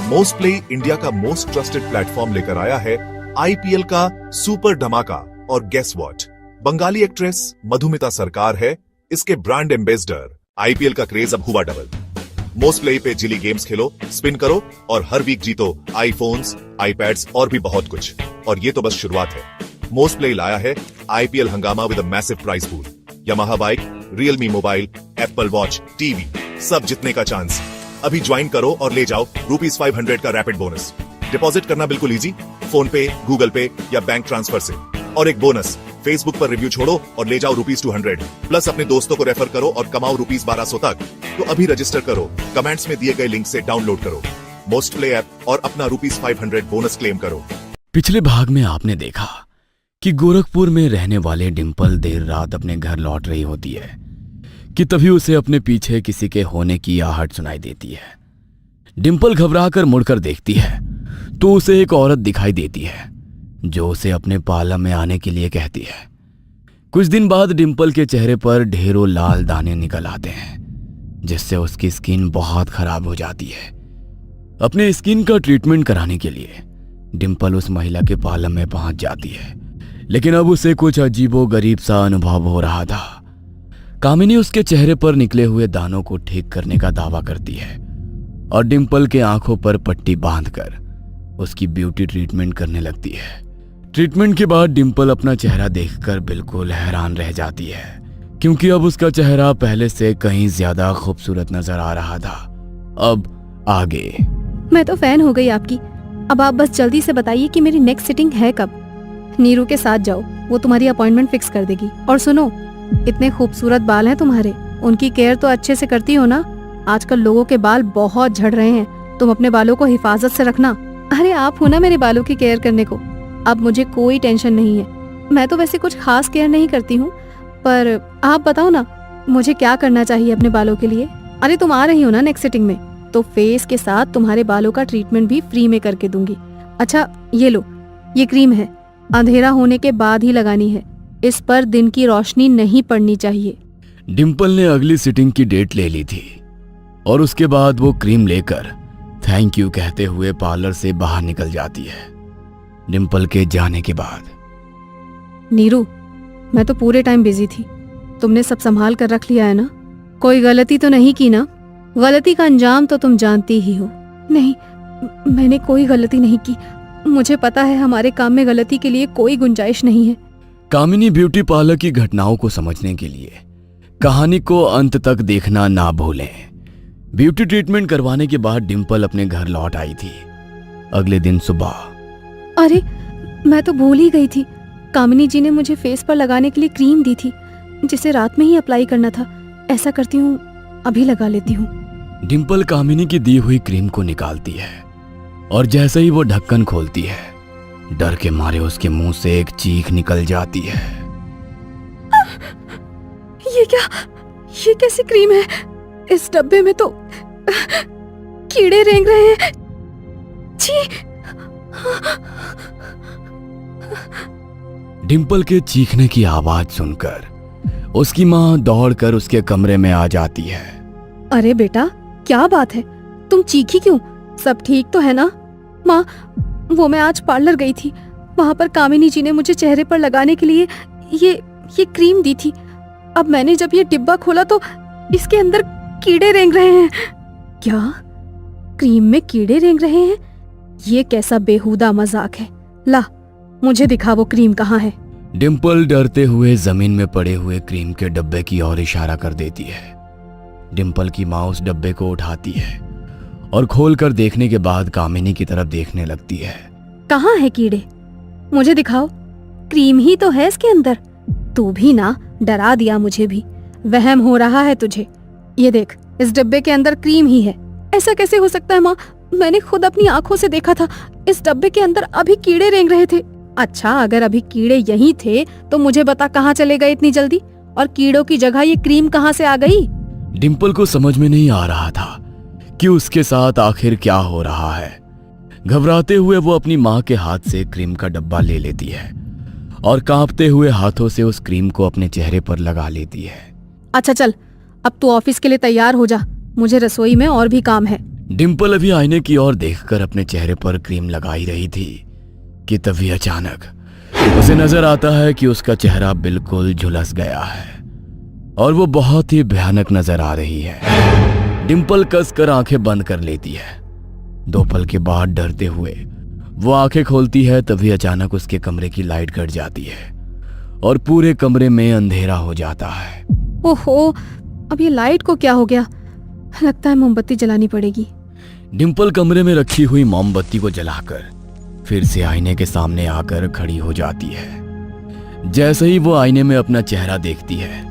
Most play India का most trusted platform लेकर आया है आईपीएल का सुपर धमाका। और guess what, Bengali actress Madhumita Sarkar है इसके ब्रांड एम्बेसडर। आईपीएल का क्रेज अब हुआ डबल। मोस्ट प्ले पे जिली गेम्स खेलो, स्पिन करो और हर वीक जीतो आईफोन्स, आईपैड्स और भी बहुत कुछ। और ये तो बस शुरुआत है। मोस्ट प्ले लाया है आईपीएल हंगामा with a massive price pool. Yamaha bike, Realme mobile, Apple watch, TV, सब जीतने का चांस। अभी ज्वाइन करो और ले जाओ ₹500 का रैपिड बोनस। डिपॉजिट करना बिल्कुल इजी, फोन पे, गूगल पे या बैंक ट्रांसफर से। और एक बोनस, फेसबुक पर रिव्यू छोड़ो और ले जाओ ₹200 प्लस अपने दोस्तों को रेफर करो और कमाओ ₹1200 तक। तो अभी रजिस्टर करो, कमेंट्स में दिए गए लिंक से डाउनलोड करो मोस्ट प्ले ऐप और अपना ₹500 बोनस क्लेम करो। पिछले भाग में आपने देखा कि गोरखपुर में रहने वाले डिंपल देर रात अपने घर लौट रही होती है कि तभी उसे अपने पीछे किसी के होने की आहट सुनाई देती है। डिंपल घबराकर मुड़कर देखती है तो उसे एक औरत दिखाई देती है जो उसे अपने पार्लर में आने के लिए कहती है। कुछ दिन बाद डिंपल के चेहरे पर ढेरों लाल दाने निकल आते हैं जिससे उसकी स्किन बहुत खराब हो जाती है। अपने स्किन का ट्रीटमेंट कराने के लिए डिंपल उस महिला के पार्लर में पहुंच जाती है, लेकिन अब उसे कुछ अजीबोगरीब सा अनुभव हो रहा था। कामिनी उसके चेहरे पर निकले हुए दानों को ठीक करने का दावा करती है और डिंपल के आंखों पर पट्टी बांधकर उसकी ब्यूटी ट्रीटमेंट करने लगती है। ट्रीटमेंट के बाद डिंपल अपना चेहरा देखकर बिल्कुल हैरान रह जाती है क्योंकि अब उसका चेहरा पहले से कहीं ज्यादा खूबसूरत नजर आ रहा था। अब आगे। मैं तो फैन हो गई आपकी। अब आप बस जल्दी से बताइए कि मेरी नेक्स्ट सिटिंग है कब। नीरू के साथ जाओ, वो तुम्हारी अपॉइंटमेंट फिक्स कर देगी। और सुनो, इतने खूबसूरत बाल हैं तुम्हारे, उनकी केयर तो अच्छे से करती हो ना? आजकल लोगों के बाल बहुत झड़ रहे हैं, तुम अपने बालों को हिफाजत से रखना। अरे आप हो ना मेरे बालों की केयर करने को, अब मुझे कोई टेंशन नहीं है। मैं तो वैसे कुछ खास केयर नहीं करती हूँ, पर आप बताओ ना मुझे क्या करना चाहिए अपने बालों के लिए। अरे तुम आ रही हो ना नेक्स्ट सिटिंग में, तो फेस के साथ तुम्हारे बालों का ट्रीटमेंट भी फ्री में करके दूंगी। अच्छा ये लो, ये क्रीम है, अंधेरा होने के बाद ही लगानी है, इस पर दिन की रोशनी नहीं पड़नी चाहिए। डिंपल ने अगली सिटिंग की डेट ले ली थी और उसके बाद वो क्रीम लेकर थैंक यू कहते हुए पार्लर से बाहर निकल जाती है। डिंपल के जाने के बाद। नीरू, मैं तो पूरे टाइम बिजी थी, तुमने सब संभाल कर रख लिया है ना? कोई गलती तो नहीं की ना? गलती का अंजाम तो तुम जानती ही हो। नहीं, मैंने कोई गलती नहीं की। मुझे पता है हमारे काम में गलती के लिए कोई गुंजाइश नहीं है। कामिनी ब्यूटी पार्लर की घटनाओं को समझने के लिए कहानी को अंत तक देखना ना भूलें। ब्यूटी ट्रीटमेंट करवाने के बाद डिंपल अपने घर लौट आई थी। अगले दिन सुबह। अरे मैं तो भूल ही गई थी, कामिनी जी ने मुझे फेस पर लगाने के लिए क्रीम दी थी जिसे रात में ही अप्लाई करना था। ऐसा करती हूँ, अभी लगा लेती हूँ। डिंपल कामिनी की दी हुई क्रीम को निकालती है और जैसे ही वो ढक्कन खोलती है, डर के मारे उसके मुंह से एक चीख निकल जाती है। ये क्या, ये कैसी क्रीम है? इस डब्बे में तो कीड़े रेंग रहे हैं। छी! डिंपल के चीखने की आवाज सुनकर उसकी माँ दौड़कर उसके कमरे में आ जाती है। अरे बेटा, क्या बात है, तुम चीखी क्यों? सब ठीक तो है ना? माँ, वो मैं आज पार्लर गई थी, वहाँ पर कामिनी जी ने मुझे चेहरे पर लगाने के लिए ये क्रीम दी थी। अब मैंने जब ये डिब्बा खोला तो इसके अंदर कीड़े रेंग रहे हैं। क्या? क्रीम में कीड़े रेंग रहे हैं? ये कैसा बेहुदा मजाक है? ला, मुझे दिखा वो क्रीम कहाँ है। डिंपल डरते हुए जमीन में पड़े हुए क्रीम के डब्बे की ओर इशारा कर देती है। डिंपल की माँ उस डब्बे को उठाती है और खोलकर देखने के बाद कामिनी की तरफ देखने लगती है। कहाँ है कीड़े? मुझे दिखाओ, क्रीम ही तो है इसके अंदर। तू भी ना डरा दिया मुझे भी, वहम हो रहा है तुझे। ये देख, इस डब्बे के अंदर क्रीम ही है। ऐसा कैसे हो सकता है माँ? मैंने खुद अपनी आंखों से देखा था, इस डब्बे के अंदर अभी कीड़े रेंग रहे थे। अच्छा, अगर अभी कीड़े यहीं थे तो मुझे बता कहाँ चले गए इतनी जल्दी, और कीड़ों की जगह ये क्रीम कहाँ से आ गई? डिंपल को समझ में नहीं आ रहा था कि उसके साथ आखिर क्या हो रहा है। घबराते हुए वो अपनी माँ के हाथ से क्रीम का डब्बा ले लेती है और कांपते हुए हाथों से उस क्रीम को अपने चेहरे पर लगा लेती है। अच्छा चल, अब तू ऑफिस के लिए तैयार हो जा, मुझे रसोई में और भी काम है। डिंपल अभी आईने की ओर देखकर अपने चेहरे पर क्रीम लगा ही रही थी कि तभी अचानक उसे नजर आता है कि उसका चेहरा बिल्कुल झुलस गया है और वो बहुत ही भयानक नजर आ रही है। डिंपल कसकर आंखें बंद कर लेती है। 2 पल के बाद डरते हुए वो आंखें खोलती है, तभी अचानक उसके कमरे की लाइट कट जाती है और पूरे कमरे में अंधेरा हो जाता है। ओहो, अब ये लाइट को क्या हो गया? लगता है मोमबत्ती जलानी पड़ेगी। डिंपल कमरे में रखी हुई मोमबत्ती को जलाकर फिर से आईने के सामने आकर खड़ी हो जाती है। जैसे ही वो आईने में अपना चेहरा देखती है,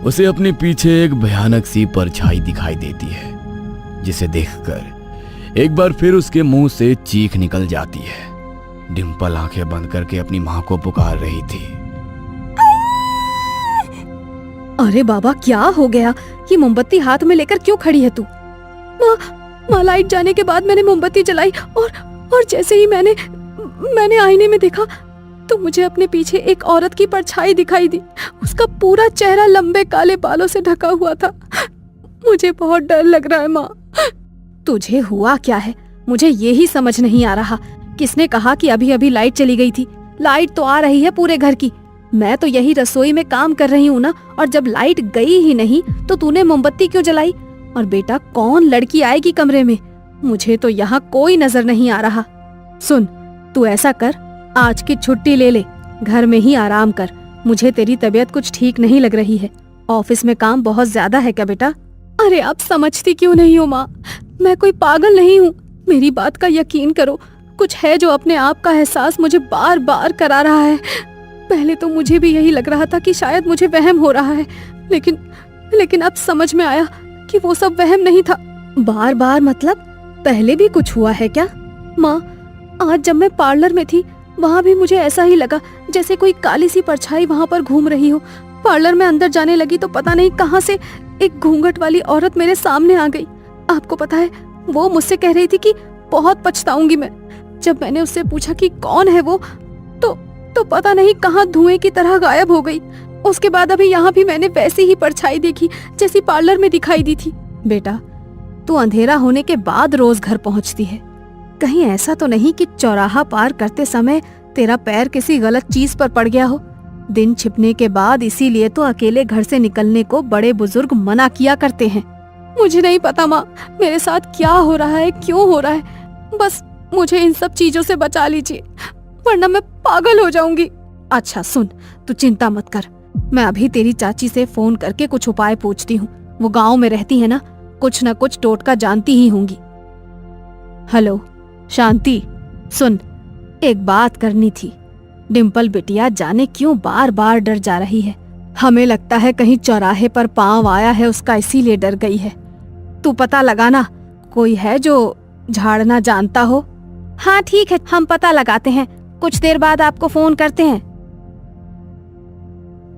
उसे अपने पीछे एक भयानक सी परछाई दिखाई देती है, जिसे देखकर एक बार फिर उसके मुंह से चीख निकल जाती है। डिंपल आंखें बंद करके अपनी मां को पुकार रही थी। अरे बाबा, क्या हो गया? ये मोमबत्ती हाथ में लेकर क्यों खड़ी है तू? माँ, लाइट जाने के बाद मैंने मोमबत्ती जलाई और जैसे ही मैंने आईने में देखा तो मुझे अपने पीछे एक औरत की परछाई दिखाई दी। उसका पूरा चेहरा लंबे काले बालों से ढका हुआ था। मुझे बहुत डर लग रहा है माँ। तुझे हुआ क्या है? मुझे ये ही समझ नहीं आ रहा। किसने कहा कि अभी अभी लाइट चली गई थी? लाइट तो आ रही है पूरे घर की। मैं तो यही रसोई में काम कर रही हूँ ना, और जब लाइट गई ही नहीं तो तूने मोमबत्ती क्यों जलाई? और बेटा, कौन लड़की आएगी कमरे में? मुझे तो यहाँ कोई नजर नहीं आ रहा। सुन, तू ऐसा कर, आज की छुट्टी ले ले, घर में ही आराम कर। मुझे तेरी तबीयत कुछ ठीक नहीं लग रही है। ऑफिस में काम बहुत ज्यादा है क्या बेटा? अरे आप समझती क्यों नहीं हो माँ? मैं कोई पागल नहीं हूँ। मेरी बात का यकीन करो। कुछ है जो अपने आप का एहसास मुझे बार बार करा रहा है। पहले तो मुझे भी यही लग रहा था कि शायद मुझे वहम हो रहा है, लेकिन अब समझ में आया कि वो सब वहम नहीं था। बार बार मतलब? पहले भी कुछ हुआ है क्या? माँ, आज जब मैं पार्लर में थी वहाँ भी मुझे ऐसा ही लगा जैसे कोई काली सी परछाई वहाँ पर घूम रही हो। पार्लर में अंदर जाने लगी तो पता नहीं कहाँ से एक घूंघट वाली औरत मेरे सामने आ गई। आपको पता है, वो मुझसे कह रही थी कि बहुत पछताऊंगी मैं। जब मैंने उससे पूछा कि कौन है वो, तो पता नहीं कहाँ धुएं की तरह गायब हो गई। उसके बाद अभी यहाँ भी मैंने वैसी ही परछाई देखी जैसी पार्लर में दिखाई दी थी। बेटा, तू अंधेरा होने के बाद रोज घर पहुँचती है। कहीं ऐसा तो नहीं कि चौराहा पार करते समय तेरा पैर किसी गलत चीज पर पड़ गया हो? दिन छिपने के बाद इसीलिए तो अकेले घर से निकलने को बड़े बुजुर्ग मना किया करते हैं। मुझे नहीं पता माँ, मेरे साथ क्या हो रहा है, क्यों हो रहा है। बस मुझे इन सब चीजों से बचा लीजिए, वरना मैं पागल हो जाऊंगी। अच्छा सुन, तू चिंता मत कर। मैं अभी तेरी चाची से फोन करके कुछ उपाय पूछती हूँ। वो गांव में रहती है ना, कुछ न कुछ टोटका जानती ही होंगी। हेलो शांति, सुन, एक बात करनी थी। डिंपल बिटिया जाने क्यों बार बार डर जा रही है। हमें लगता है कहीं चौराहे पर पांव आया है उसका, इसीलिए डर गई है। तू पता लगाना, कोई है जो झाड़ना जानता हो। हाँ ठीक है, हम पता लगाते हैं। कुछ देर बाद आपको फोन करते हैं।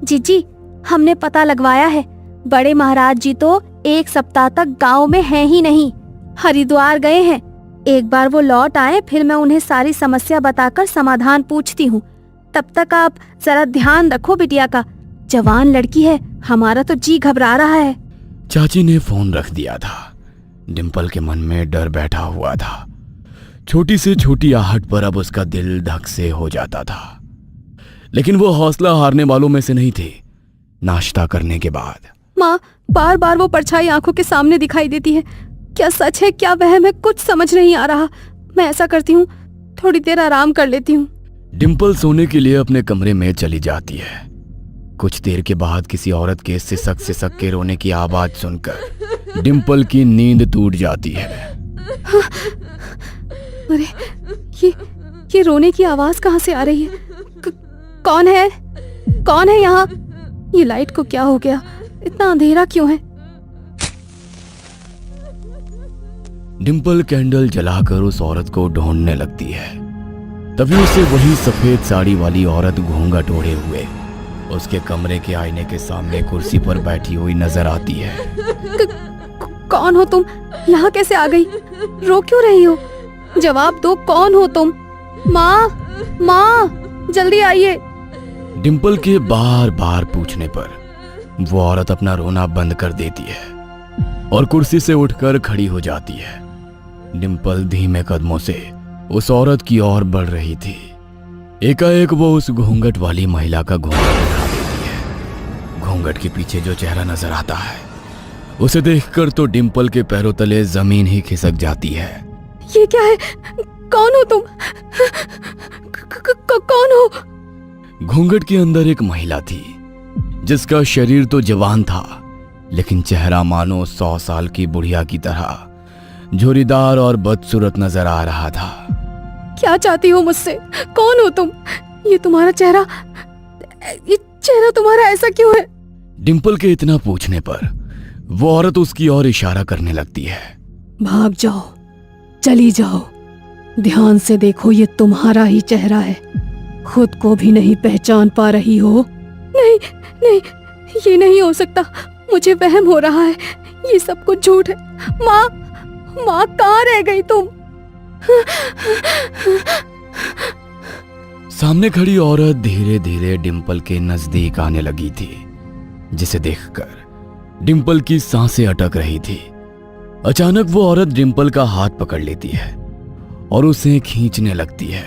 जीजी, हमने पता लगवाया है। बड़े महाराज जी तो 1 सप्ताह तक गांव में हैं ही नहीं, हरिद्वार गए हैं। एक बार वो लौट आए फिर मैं उन्हें सारी समस्या बताकर समाधान पूछती हूँ। तब तक आप जरा ध्यान रखो बिटिया का। जवान लड़की है, हमारा तो जी घबरा रहा है। चाची ने फोन रख दिया था। डिंपल के मन में डर बैठा हुआ था। छोटी से छोटी आहट पर अब उसका दिल धक से हो जाता था, लेकिन वो हौसला हारने वालों में से नहीं थे। नाश्ता करने के बाद माँ, बार बार वो परछाई आंखों के सामने दिखाई देती है। क्या सच है क्या वहम है, कुछ समझ नहीं आ रहा। मैं ऐसा करती हूँ, थोड़ी देर आराम कर लेती हूँ। डिंपल सोने के लिए अपने कमरे में चली जाती है। कुछ देर के बाद किसी औरत के सिसक के रोने की आवाज सुनकर डिंपल की नींद टूट जाती है। अरे ये रोने की आवाज कहाँ से आ रही है? कौन है? कौन है यहाँ? ये लाइट को क्या हो गया? इतना अंधेरा क्यों है? डिंपल कैंडल जलाकर उस औरत को ढूंढने लगती है। तभी उसे वही सफेद साड़ी वाली औरत घूंघट ओढ़े हुए उसके कमरे के आईने के सामने कुर्सी पर बैठी हुई नजर आती है। कौन हो तुम? यहाँ कैसे आ गई? रो क्यों रही हो? जवाब दो, कौन हो तुम? माँ, माँ, जल्दी आइए। डिंपल के बार बार पूछने पर वो औरत अपना रोना बंद कर देती है और कुर्सी से उठकर खड़ी हो जाती है। डिंपल धीमे कदमों से उस औरत की ओर बढ़ रही थी। एकाएक वो उस घूंघट वाली महिला का घूंघट उठा देती है। घूंघट के पीछे जो चेहरा नजर आता है उसे देखकर तो डिंपल के पैरों तले जमीन ही खिसक जाती है। ये क्या है? कौन हो तुम? कौन हो? घूंघट के अंदर एक महिला थी जिसका शरीर तो जवान था, लेकिन चेहरा मानो 100 साल की बुढ़िया की तरह झुर्रीदार और बदसूरत नजर आ रहा था। क्या चाहती हो मुझसे? कौन हो तुम? ये चेहरा तुम्हारा ऐसा क्यों है? डिंपल के इतना पूछने पर वो औरत उसकी ओर इशारा करने लगती है। भाग जाओ, चली जाओ। ध्यान से देखो, ये तुम्हारा ही चेहरा है। खुद को भी नहीं पहचान पा रही हो? नहीं नहीं, ये नहीं हो सकता। मुझे वहम हो रहा है। ये सब कुछ झूठ है। माँ कहाँ रह गई तुम? सामने खड़ी औरत धीरे धीरे डिंपल के नजदीक आने लगी थी, जिसे देखकर डिंपल की सांसें अटक रही थी। अचानक वो औरत डिंपल का हाथ पकड़ लेती है और उसे खींचने लगती है।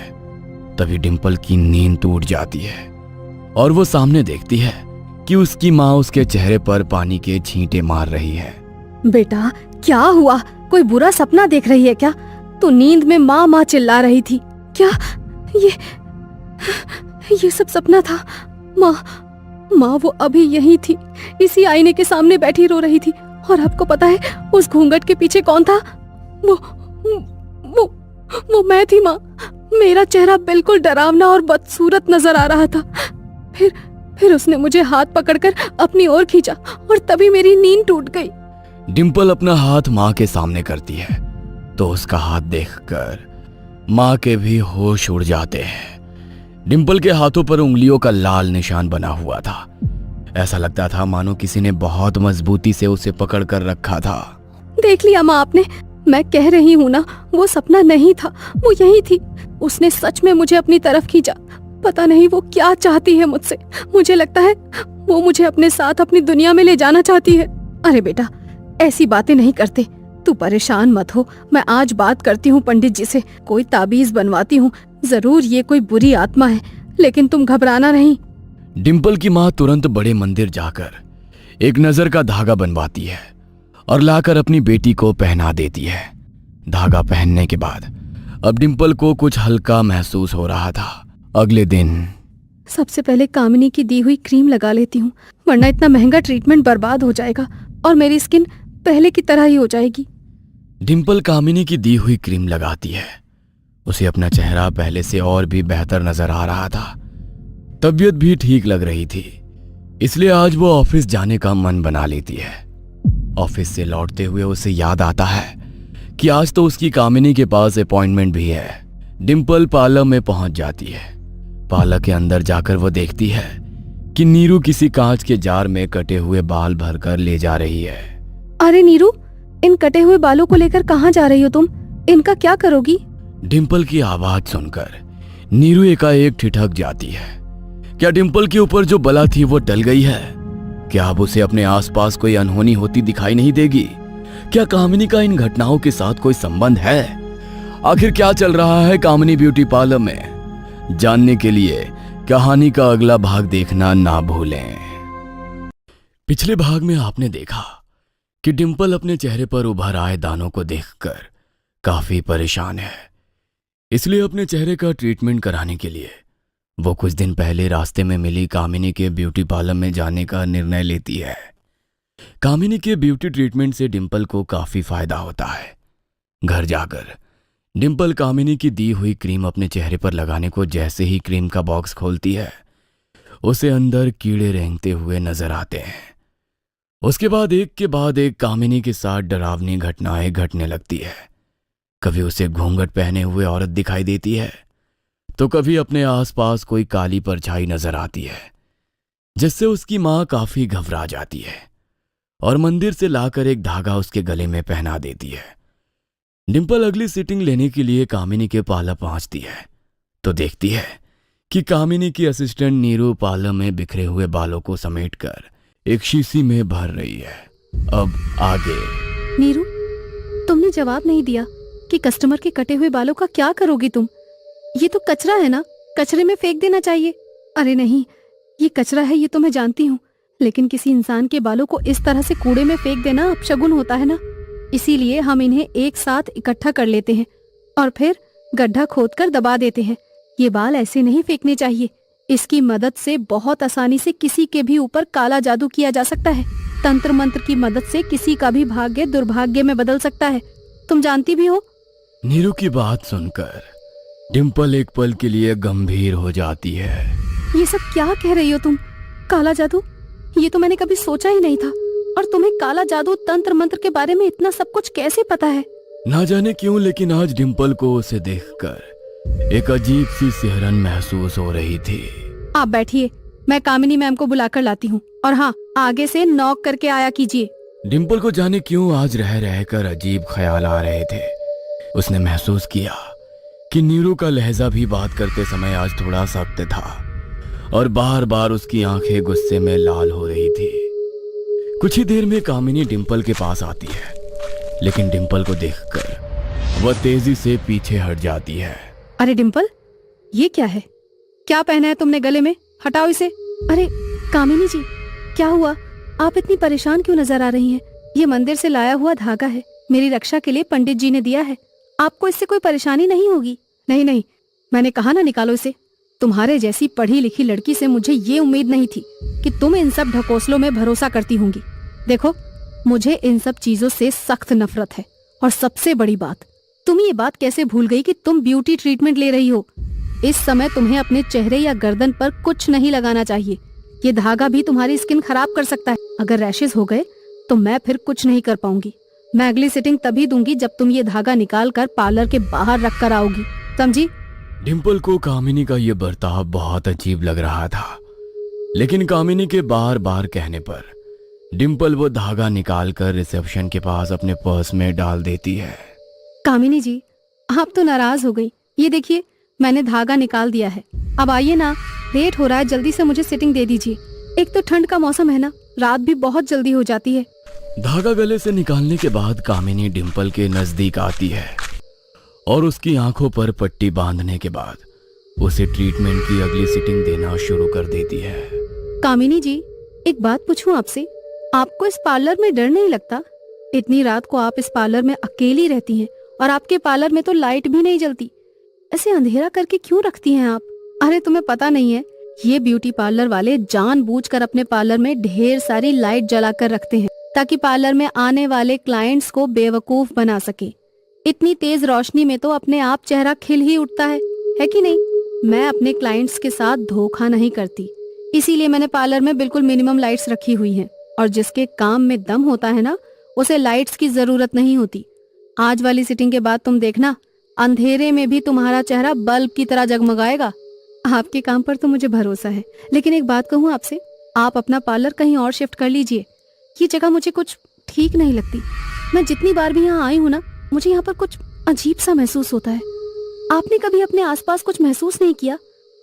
तभी डिंपल की नींद टूट जाती है और वो सामने देखती है कि उसकी माँ उसके चेहरे पर पानी के छींटे मार रही है। बेटा, क्या हुआ? कोई बुरा सपना देख रही है क्या? तू नींद में माँ चिल्ला रही थी। क्या ये सब सपना था? माँ वो अभी यही थी, इसी आईने के सामने बैठी रो रही थी। और आपको पता है उस घूंघट के पीछे कौन था? वो मैं थी माँ। मेरा चेहरा बिल्कुल डरावना और बदसूरत नजर आ रहा था। फिर उसने मुझे हाथ पकड़कर अपनी ओर खींचा और तभी मेरी नींद टूट गई। डिंपल अपना हाथ माँ के सामने करती है तो उसका हाथ देखकर माँ के भी होश उड़ जाते हैं। डिंपल के हाथों पर उंगलियों का लाल निशान बना हुआ था। ऐसा लगता था मानो किसी ने बहुत मजबूती से उसे पकड़ कर रखा था। देख लिया माँ आपने? मैं कह रही हूँ ना, वो सपना नहीं था, वो यही थी। उसने सच में मुझे अपनी तरफ खींचा। पता नहीं वो क्या चाहती है मुझसे। मुझे लगता है वो मुझे अपने साथ अपनी दुनिया में ले जाना चाहती है। अरे बेटा, ऐसी बातें नहीं करते। तू परेशान मत हो। मैं आज बात करती हूँ पंडित जी से, कोई ताबीज बनवाती हूँ। जरूर ये कोई बुरी आत्मा है, लेकिन तुम घबराना नहीं। डिंपल की माँ तुरंत बड़े मंदिर जाकर एक नजर का धागा बनवाती है और लाकर अपनी बेटी को पहना देती है। धागा पहनने के बाद अब डिंपल को कुछ हल्का महसूस हो रहा था। अगले दिन सबसे पहले कामिनी की दी हुई क्रीम लगा लेती हूँ, वरना इतना महंगा ट्रीटमेंट बर्बाद हो जाएगा और मेरी स्किन पहले की तरह ही हो जाएगी। डिंपल कामिनी की दी हुई क्रीम लगाती है। उसे अपना चेहरा पहले से और भी बेहतर नजर आ रहा था। तबीयत भी ठीक लग रही थी, इसलिए आज वो ऑफिस जाने का मन बना लेती है। ऑफिस से लौटते हुए उसे याद आता है कि आज तो उसकी कामिनी के पास अपॉइंटमेंट भी है। डिंपल पार्लर में पहुंच जाती है। पार्लर के अंदर जाकर वो देखती है कि नीरू किसी कांच के जार में कटे हुए बाल भरकर ले जा रही है। अरे नीरू, इन कटे हुए बालों को लेकर कहाँ जा रही हो तुम? इनका क्या करोगी? डिंपल की आवाज सुनकर नीरू एकाएक ठिठक जाती है। क्या डिंपल के ऊपर जो बला थी वो टल गई है? क्या अब उसे अपने आसपास कोई अनहोनी होती दिखाई नहीं देगी? क्या कामिनी का इन घटनाओं के साथ कोई संबंध है? आखिर क्या चल रहा है कामिनी ब्यूटी पार्लर में? जानने के लिए कहानी का अगला भाग देखना ना भूलें। पिछले भाग में आपने देखा कि डिंपल अपने चेहरे पर उभर आए दानों को देखकर काफी परेशान है। इसलिए अपने चेहरे का ट्रीटमेंट कराने के लिए वो कुछ दिन पहले रास्ते में मिली कामिनी के ब्यूटी पार्लर में जाने का निर्णय लेती है। कामिनी के ब्यूटी ट्रीटमेंट से डिंपल को काफी फायदा होता है। घर जाकर डिंपल कामिनी की दी हुई क्रीम अपने चेहरे पर लगाने को जैसे ही क्रीम का बॉक्स खोलती है, उसे अंदर कीड़े रेंगते हुए नजर आते हैं। उसके बाद एक कामिनी के साथ डरावनी घटनाएं घटने लगती है। कभी उसे घूंघट पहने हुए औरत दिखाई देती है, तो कभी अपने आसपास कोई काली परछाई नजर आती है, जिससे उसकी माँ काफी घबरा जाती है और मंदिर से लाकर एक धागा उसके गले में पहना देती है। डिंपल अगली सीटिंग लेने के लिए कामिनी के पार्लर पहुंचती है तो देखती है कि कामिनी की असिस्टेंट नीरू पार्लर में बिखरे हुए बालों को समेटकर एक शीशी में भर रही है। अब आगे। नीरू, तुमने जवाब नहीं दिया। कि कस्टमर के कटे हुए बालों का क्या करोगी तुम? ये तो कचरा है ना, कचरे में फेंक देना चाहिए। अरे नहीं, ये कचरा है ये तो मैं जानती हूँ, लेकिन किसी इंसान के बालों को इस तरह से कूड़े में फेंक देना अपशगुन होता है ना। इसीलिए हम इन्हें एक साथ इकट्ठा कर लेते हैं और फिर गड्ढा खोदकर दबा देते हैं। ये बाल ऐसे नहीं फेंकने चाहिए। इसकी मदद से बहुत आसानी से किसी के भी ऊपर काला जादू किया जा सकता है। तंत्र मंत्र की मदद से किसी का भी भाग्य दुर्भाग्य में बदल सकता है, तुम जानती भी हो। नीरू की बात सुनकर डिंपल एक पल के लिए गंभीर हो जाती है। ये सब क्या कह रही हो तुम? काला जादू, ये तो मैंने कभी सोचा ही नहीं था। और तुम्हें काला जादू तंत्र मंत्र के बारे में इतना सब कुछ कैसे पता है? ना जाने क्यों, लेकिन आज डिंपल को उसे देखकर एक अजीब सी सिहरन महसूस हो रही थी। आप बैठिए, मैं कामिनी मैम को बुलाकर लाती हूँ। और हाँ, आगे से नॉक करके आया कीजिए। डिंपल को जाने क्यों आज रह रहकर अजीब ख्याल आ रहे थे। उसने महसूस किया कि नीरू का लहजा भी बात करते समय आज थोड़ा सख्त था और बार बार उसकी आंखें गुस्से में लाल हो रही थी। कुछ ही देर में कामिनी डिंपल के पास आती है, लेकिन डिंपल को देखकर वह तेजी से पीछे हट जाती है। अरे डिंपल, ये क्या है? क्या पहना है तुमने गले में? हटाओ इसे। अरे कामिनी जी, क्या हुआ? आप इतनी परेशान क्यों नजर आ रही हैं? ये मंदिर से लाया हुआ धागा है, मेरी रक्षा के लिए पंडित जी ने दिया है। आपको इससे कोई परेशानी नहीं होगी। नहीं नहीं, मैंने कहा ना, निकालो इसे। तुम्हारे जैसी पढ़ी लिखी लड़की से मुझे ये उम्मीद नहीं थी कि तुम इन सब ढकोसलों में भरोसा करती होंगी। देखो, मुझे इन सब चीजों से सख्त नफरत है। और सबसे बड़ी बात, तुम ये बात कैसे भूल गई कि तुम ब्यूटी ट्रीटमेंट ले रही हो? इस समय तुम्हें अपने चेहरे या गर्दन पर कुछ नहीं लगाना चाहिए। ये धागा भी तुम्हारी स्किन खराब कर सकता है। अगर रैशेज हो गए तो मैं फिर कुछ नहीं कर पाऊंगी। मैं अगली सिटिंग तभी दूंगी जब तुम ये धागा निकाल कर पार्लर के बाहर रख कर आओगी, समझी? डिंपल को कामिनी का यह बर्ताव बहुत अजीब लग रहा था, लेकिन कामिनी के बार बार कहने पर डिंपल वो धागा निकालकर रिसेप्शन के पास अपने पर्स में डाल देती है। कामिनी जी, आप तो नाराज हो गई। ये देखिए, मैंने धागा निकाल दिया है। अब आइए ना, लेट हो रहा है, जल्दी से मुझे सिटिंग दे दीजिए। एक तो ठंड का मौसम है ना, रात भी बहुत जल्दी हो जाती है। धागा गले से निकालने के बाद कामिनी डिंपल के नजदीक आती है और उसकी आंखों पर पट्टी बांधने के बाद उसे ट्रीटमेंट की अगली सिटिंग देना शुरू कर देती है। कामिनी जी, एक बात पूछूं आपसे, आपको इस पार्लर में डर नहीं लगता? इतनी रात को आप इस पार्लर में अकेली रहती हैं और आपके पार्लर में तो लाइट भी नहीं जलती। ऐसे अंधेरा करके क्यों रखती हैं आप? अरे तुम्हें पता नहीं है, ये ब्यूटी पार्लर वाले जानबूझकर अपने पार्लर में ढेर सारी लाइट जलाकर रखते हैं ताकि पार्लर में आने वाले क्लाइंट्स को बेवकूफ बना सके। इतनी तेज रोशनी में तो अपने आप चेहरा खिल ही उठता है कि नहीं? मैं अपने क्लाइंट्स के साथ धोखा नहीं करती, इसीलिए मैंने पार्लर में बिल्कुल मिनिमम लाइट्स रखी हुई हैं। और जिसके काम में दम होता है ना, उसे लाइट्स की जरूरत नहीं होती। आज वाली सिटिंग के बाद तुम देखना, अंधेरे में भी तुम्हारा चेहरा बल्ब की तरह जगमगाएगा। आपके काम पर तो मुझे भरोसा है, लेकिन एक बात कहूँ आपसे, आप अपना पार्लर कहीं और शिफ्ट कर लीजिए। ये जगह मुझे कुछ ठीक नहीं लगती। मैं जितनी बार भी यहाँ आई हूँ ना, मुझे यहाँ पर कुछ अजीब सा महसूस होता है। आपने कभी अपने आसपास कुछ महसूस नहीं किया?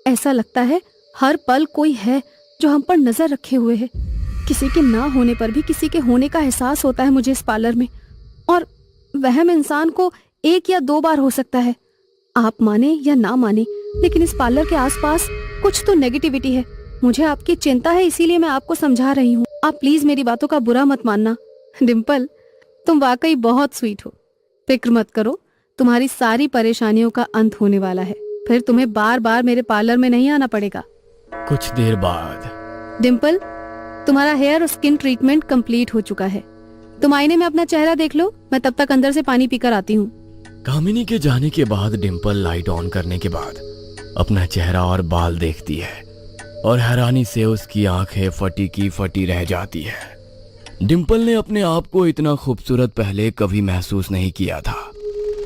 ऐसा लगता है हर पल कोई है जो हम पर नजर रखे हुए है। किसी के ना होने पर भी किसी के होने का एहसास होता है मुझे इस पार्लर में। और वहम इंसान को 1 या 2 बार हो सकता है, आप माने या ना माने, लेकिन इस पार्लर के आसपास कुछ तो नेगेटिविटी है। मुझे आपकी चिंता है, इसीलिए मैं आपको समझा रही हूँ। आप प्लीज मेरी बातों का बुरा मत मानना। डिंपल, तुम वाकई बहुत स्वीट हो। फिक्र मत करो, तुम्हारी सारी परेशानियों का अंत होने वाला है। फिर तुम्हें बार बार मेरे पार्लर में नहीं आना पड़ेगा। कुछ देर बाद डिंपल, तुम्हारा हेयर और स्किन ट्रीटमेंट कंप्लीट हो चुका है। तुम आईने में अपना चेहरा देख लो, मैं तब तक अंदर से पानी पीकर आती हूँ। कामिनी के जाने के बाद डिंपल लाइट ऑन करने के बाद अपना चेहरा और बाल देखती है और हैरानी से उसकी आंखें फटी की फटी रह जाती है। डिंपल ने अपने आप को इतना खूबसूरत पहले कभी महसूस नहीं किया था।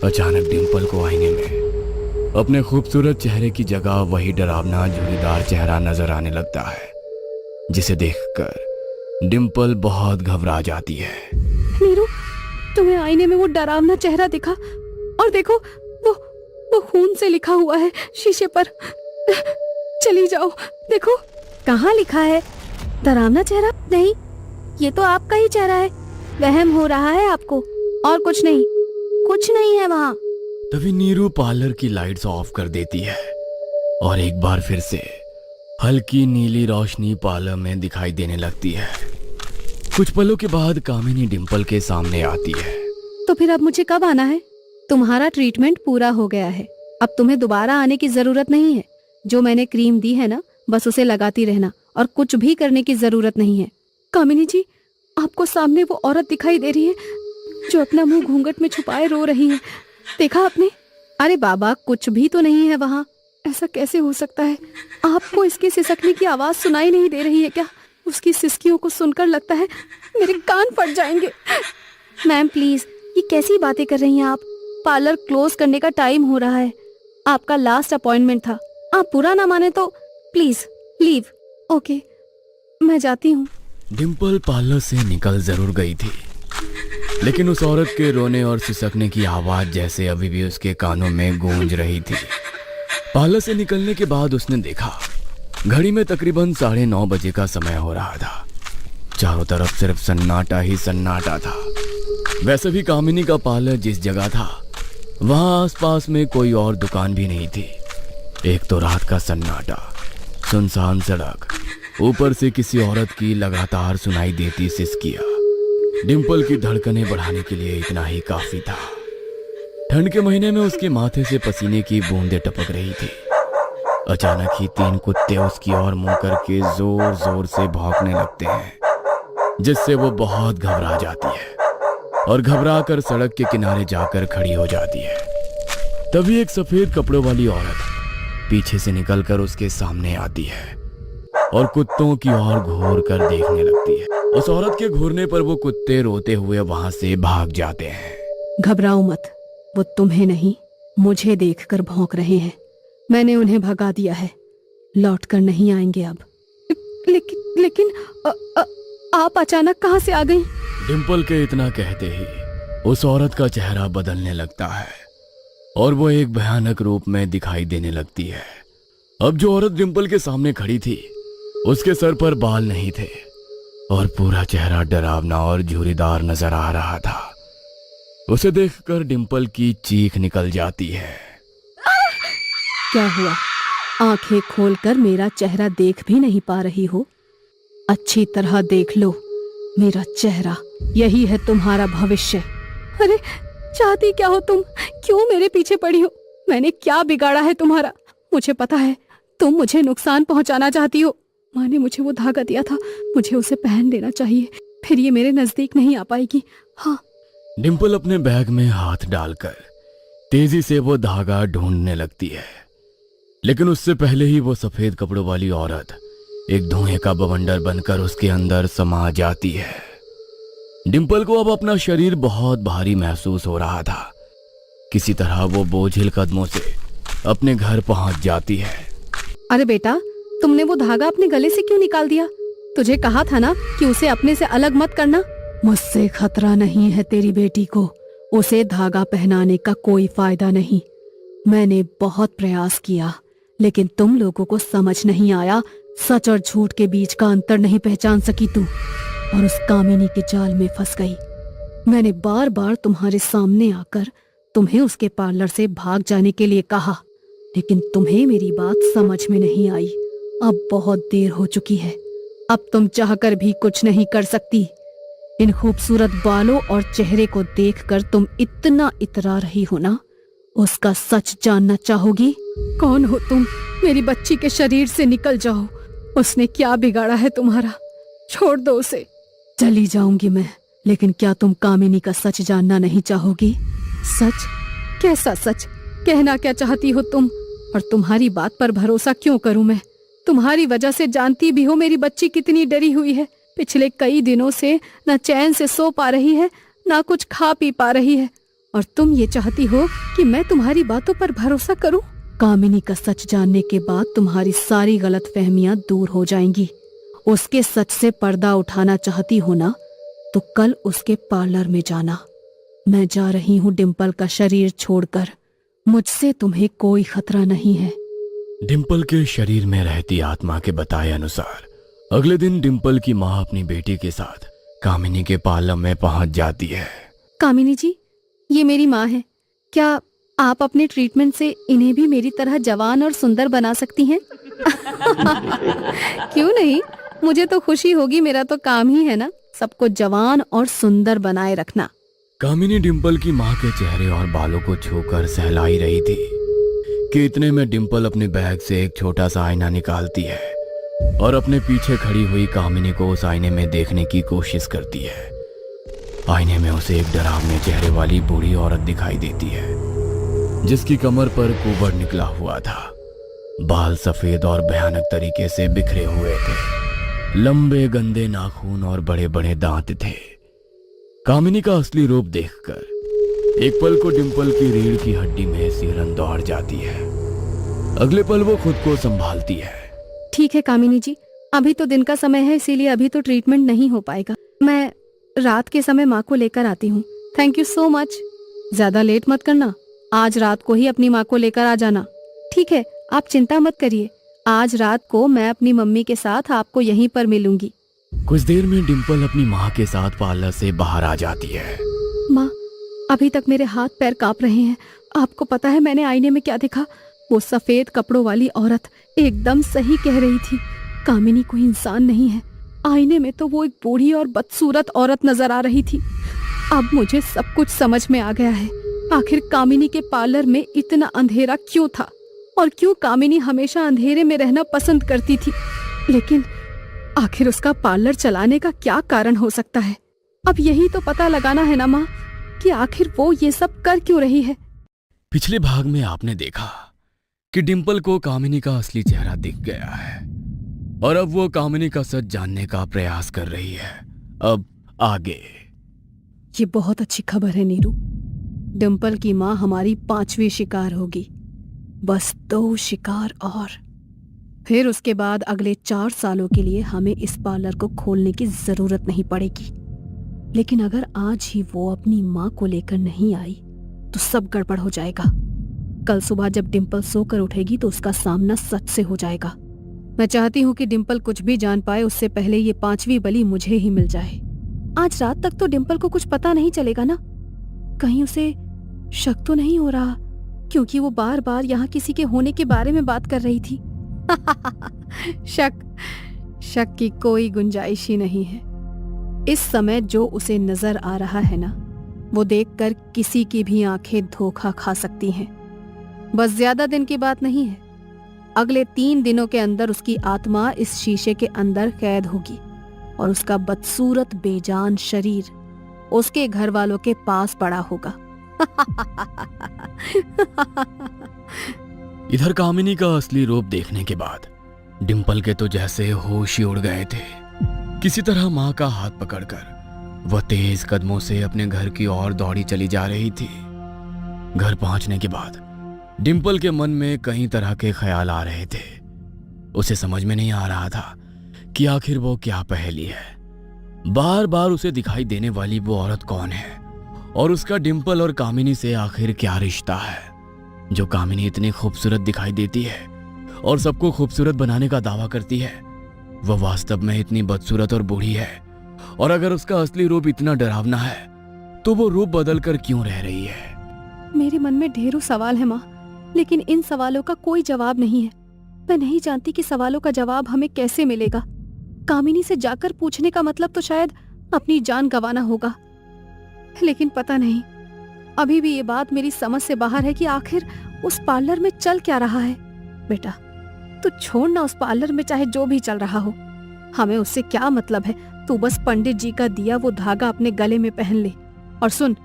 अचानक डिंपल को आईने में अपने खूबसूरत चेहरे की जगह वही डरावना झुर्रीदार चेहरा नजर आने लगता है, जिसे देखकर डिंपल बहुत घबरा जाती है। नीरू, तुम्हें आईने में वो डरावना चेहरा दिखा? और देखो, वो खून से लिखा हुआ है शीशे पर। चली जाओ, देखो कहाँ लिखा है? डरावना चेहरा नहीं, ये तो आपका ही चेहरा है। वहम हो रहा है आपको, और कुछ नहीं है वहाँ। तभी नीरू पार्लर की लाइट्स ऑफ कर देती है और एक बार फिर से हल्की नीली रोशनी पार्लर में दिखाई देने लगती है। कुछ पलों के बाद कामिनी डिंपल के सामने आती है। तो फिर अब मुझे कब आना है? तुम्हारा ट्रीटमेंट पूरा हो गया है, अब तुम्हें दोबारा आने की जरूरत नहीं है। जो मैंने क्रीम दी है ना, बस उसे लगाती रहना और कुछ भी करने की जरूरत नहीं है। कामिनी जी, आपको सामने वो औरत दिखाई दे रही है जो अपना मुंह घूंघट में छुपाए रो रही है। देखा आपने? अरे बाबा, कुछ भी तो नहीं है वहाँ। ऐसा कैसे हो सकता है? आपको इसके सिसकने की आवाज सुनाई नहीं दे रही है क्या? उसकी सिसकियों को सुनकर लगता है मेरे कान फट जाएंगे। मैम प्लीज, ये कैसी बातें कर रही हैं आप? पार्लर क्लोज करने का टाइम हो रहा है। आपका लास्ट अपॉइंटमेंट था। आप बुरा ना माने तो प्लीज लीव। ओके, मैं जाती हूँ। डिंपल पार्लर से निकल जरूर गई थी, लेकिन उस औरत के रोने और सिसकने की आवाज जैसे अभी भी उसके कानों में गूंज रही थी। पार्लर से निकलने के बाद उसने देखा घड़ी में तकरीबन 9:30 बजे का समय हो रहा था। चारों तरफ सिर्फ सन्नाटा ही सन्नाटा था। वैसे भी कामिनी का पार्लर जिस जगह था वहां आसपास में कोई और दुकान भी नहीं थी। एक तो रात का सन्नाटा, सुनसान सड़क, ऊपर से किसी औरत की लगातार सुनाई देती सिसकियां डिंपल की धड़कनें बढ़ाने के लिए इतना ही काफी था। ठंड के महीने में उसके माथे से पसीने की बूंदें टपक रही थी। अचानक ही 3 कुत्ते उसकी ओर मुंह करके जोर जोर से भौंकने लगते हैं, जिससे वो बहुत घबरा जाती है और घबरा कर सड़क के किनारे जाकर खड़ी हो जाती है। तभी एक सफेद कपड़ों वाली औरत पीछे से निकलकर उसके सामने आती है और कुत्तों की ओर घूर कर देखने लगती है। उस औरत के घूरने पर वो कुत्ते रोते हुए वहां से भाग जाते हैं। घबराओ मत, वो तुम्हें नहीं मुझे देखकर भौंक रहे हैं। मैंने उन्हें भगा दिया है, लौट कर नहीं आएंगे अब। लेकिन आप अचानक कहां से आ गई? डिंपल के इतना कहते ही उस औरत का चेहरा बदलने लगता है और वो एक भयानक रूप में दिखाई देने लगती है। अब जो औरत डिंपल के सामने खड़ी थी उसके सर पर बाल नहीं थे और पूरा चेहरा डरावना और झुर्रीदार नजर आ रहा था। उसे देखकर डिंपल की चीख निकल जाती है। क्या हुआ? आंखें खोलकर मेरा चेहरा देख भी नहीं पा रही हो? अच्छी तरह देख लो मेरा चेहरा, यही है तुम्हारा भविष्य। अरे चाहती क्या हो तुम? क्यों मेरे पीछे पड़ी हो? मैंने क्या बिगाड़ा है तुम्हारा? मुझे पता है तुम मुझे नुकसान पहुंचाना चाहती हो। माँ ने मुझे वो धागा दिया था, मुझे उसे पहन लेना चाहिए, फिर ये मेरे नजदीक नहीं आ पाएगी। हाँ। डिंपल अपने बैग में हाथ डालकर तेजी से वो धागा ढूंढने लगती है, लेकिन उससे पहले ही वो सफेद कपड़ों वाली औरत एक धुएं का बवंडर बनकर उसके अंदर समा जाती है। डिंपल को अब अपना शरीर बहुत भारी महसूस हो रहा था। किसी तरह वो बोझिल कदमों से अपने घर पहुंच जाती है। अरे बेटा, तुमने वो धागा अपने गले से क्यों निकाल दिया? तुझे कहा था ना कि उसे अपने से अलग मत करना। मुझसे खतरा नहीं है तेरी बेटी को, उसे धागा पहनाने का कोई फायदा नहीं। मैंने बहुत प्रयास किया, लेकिन तुम लोगों को समझ नहीं आया। सच और झूठ के बीच का अंतर नहीं पहचान सकी तू और उस कामिनी के जाल में फंस गई। मैंने बार बार तुम्हारे सामने आकर तुम्हें उसके पार्लर से भाग जाने के लिए कहा, लेकिन तुम्हें मेरी बात समझ में नहीं आई। अब बहुत देर हो चुकी है, अब तुम चाहकर भी कुछ नहीं कर सकती। इन खूबसूरत बालों और चेहरे को देखकर तुम इतना इतरा रही हो ना, उसका सच जानना चाहोगी? कौन हो तुम? मेरी बच्ची के शरीर से निकल जाओ। उसने क्या बिगाड़ा है तुम्हारा? छोड़ दो उसे। चली जाऊंगी मैं, लेकिन क्या तुम कामिनी का सच जानना नहीं चाहोगी? सच? कैसा सच? कहना क्या चाहती हो तुम? और तुम्हारी बात पर भरोसा क्यों करूं मैं? तुम्हारी वजह से जानती भी हो मेरी बच्ची कितनी डरी हुई है। पिछले कई दिनों से न चैन से सो पा रही है, ना कुछ खा पी पा रही है, और तुम ये चाहती हो कि मैं तुम्हारी बातों पर भरोसा करूं? कामिनी का सच जानने के बाद तुम्हारी सारी गलतफहमियां दूर हो जाएंगी। उसके सच से पर्दा उठाना चाहती हो ना, तो कल उसके पार्लर में जाना। मैं जा रही हूँ डिंपल का शरीर छोड़कर। मुझसे तुम्हें कोई खतरा नहीं है। डिंपल के शरीर में रहती आत्मा के बताए अनुसार अगले दिन डिंपल की माँ अपनी बेटी के साथ कामिनी के पार्लर में पहुंच जाती है। कामिनी जी, ये मेरी माँ है। क्या आप अपने ट्रीटमेंट से इन्हें भी मेरी तरह जवान और सुंदर बना सकती हैं। क्यों नहीं, मुझे तो खुशी होगी, मेरा तो काम ही है ना सबको जवान और सुंदर बनाए रखना। कामिनी डिंपल की माँ के चेहरे और बालों को छूकर सहलाई रही थी कि इतने में डिंपल अपने बैग से एक छोटा सा आईना निकालती है और अपने पीछे खड़ी हुई कामिनी को उस आईने में देखने की कोशिश करती है। आईने में उसे एक डरावने चेहरे वाली बूढ़ी औरत दिखाई देती है जिसकी कमर पर कुबड़ निकला हुआ था। बाल सफेद और भयानक तरीके से बिखरे हुए थे। लंबे गंदे नाखून और बड़े बड़े दांत थे। कामिनी का असली रूप देखकर एक पल को डिंपल की रीढ़ की हड्डी में सिहरन दौड़ जाती है। अगले पल वो खुद को संभालती है। ठीक है कामिनी जी, अभी तो दिन का समय है, इसीलिए अभी तो ट्रीटमेंट नहीं हो पाएगा। मैं रात के समय माँ को लेकर आती हूँ। Thank you so much. ज्यादा लेट मत करना, आज रात को ही अपनी माँ को लेकर आ जाना। ठीक है, आप चिंता मत करिए, आज रात को मैं अपनी मम्मी के साथ आपको यहीं पर मिलूंगी। कुछ देर में डिंपल अपनी माँ के साथ पार्लर से बाहर आ जाती है। माँ, अभी तक मेरे हाथ पैर कांप रहे हैं। आपको पता है मैंने आईने में क्या देखा? वो सफेद कपड़ों वाली औरत एकदम सही कह रही थी, कामिनी कोई इंसान नहीं है। आईने में तो वो एक बूढ़ी और बदसूरत औरत नजर आ रही थी। अब मुझे सब कुछ समझ में आ गया है। आखिर कामिनी के पार्लर में इतना अंधेरा क्यों था और क्यों कामिनी हमेशा अंधेरे में रहना पसंद करती थी। लेकिन आखिर उसका पार्लर चलाने का क्या कारण हो सकता है? अब यही तो पता लगाना है ना माँ कि आखिर वो ये सब कर क्यों रही है। पिछले भाग में आपने देखा कि डिंपल को कामिनी का असली चेहरा दिख गया है और अब वो कामिनी का सच जानने का प्रयास कर रही है। अब आगे ये बहुत अच्छी खबर है नीरू। डिंपल की माँ हमारी 5वीं शिकार होगी। बस 2 शिकार और फिर उसके बाद अगले 4 सालों के लिए हमें इस पार्लर को खोलने की जरूरत नहीं पड़ेगी। लेकिन अगर आज ही वो अपनी माँ को लेकर नहीं आई तो सब गड़बड़ हो जाएगा। कल सुबह जब डिंपल सोकर उठेगी तो उसका सामना सच से हो जाएगा। मैं चाहती हूँ कि डिंपल कुछ भी जान पाए उससे पहले ये 5वीं बलि मुझे ही मिल जाए। आज रात तक तो डिंपल को कुछ पता नहीं चलेगा ना? कहीं उसे शक तो नहीं हो रहा, क्योंकि वो बार बार यहाँ किसी के होने के बारे में बात कर रही थी। शक की कोई गुंजाइश ही नहीं है। इस समय जो उसे नजर आ रहा है ना, वो देखकर किसी की भी आंखें धोखा खा सकती हैं। बस ज्यादा दिन की बात नहीं है, अगले 3 दिनों के अंदर उसकी आत्मा इस शीशे के अंदर कैद होगी और उसका बदसूरत बेजान शरीर उसके घर वालों के पास पड़ा होगा। इधर कामिनी का असली रूप देखने के बाद डिंपल के तो जैसे होश ही उड़ गए थे। किसी तरह माँ का हाथ पकड़कर वह तेज कदमों से अपने घर की ओर दौड़ी चली जा रही थी। घर पहुंचने के बाद डिंपल के मन में कई तरह के ख्याल आ रहे थे। उसे समझ में नहीं आ रहा था कि आखिर वो क्या पहेली है। बार बार उसे दिखाई देने वाली वो औरत कौन है और उसका डिंपल और कामिनी से आखिर क्या रिश्ता है जो कामिनी इतनी खूबसूरत दिखाई देती है और सबको खूबसूरत बनाने का दावा करती है। वह वास्तव में इतनी बदसूरत और बूढ़ी है, और अगर उसका असली रूप इतना डरावना है तो वो रूप बदल कर क्यों रह रही है? मेरे मन में ढेरों सवाल है माँ, लेकिन इन सवालों का कोई जवाब नहीं है। मैं नहीं जानती कि सवालों का जवाब हमें कैसे मिलेगा। कामिनी से जाकर पूछने का मतलब तो शायद अपनी जान गंवाना होगा, लेकिन पता नहीं, अभी भी ये बात मेरी समझ से बाहर है कि आखिर उस पार्लर में चल क्या रहा है। बेटा तू छोड़ना उस पार्लर में चाहे जो भी चल रहा हो, हमें उससे क्या मतलब है। तू बस पंडित जी का दिया वो धागा अपने गले में पहन ले। और सुन,